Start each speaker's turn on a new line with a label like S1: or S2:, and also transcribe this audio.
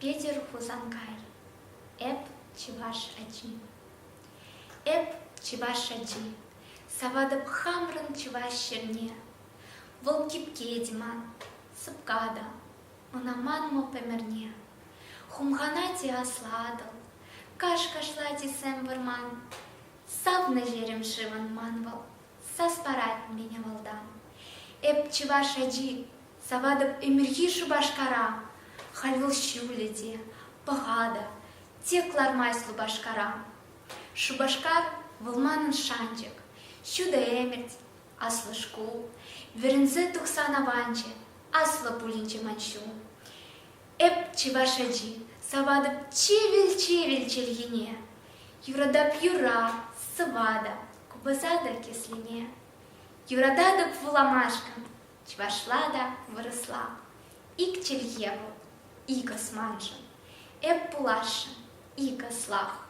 S1: Петер Хузанкай. Эп чеваш аджи. Эп чеваш аджи. Савадып хамрын чеваш черне. Вол кипке диман, сыпкада, унаман мо пемерне. Хумханати асладыл, каш-кашлади сэм вырман. Савны жерем шиван манвал, саспарат меня валдан. Эп чеваш аджи, савадып эмирги шубашкара. Хальвыл щуледе, пагада, теклар майслу башкара. Шубашкар вылманын шанчык, щуда эмерть, аслы шкул, верензе тухсана ванче, аслы пулинче манчу. Эп чеваш аджи, савадып чевель чельгине. Юрадап юра, сывада, кубазада кислине. Юрададып вуламашкам, чевашлада выросла. Ик чельеву, ика сманжын, эп пулашын, ика слах.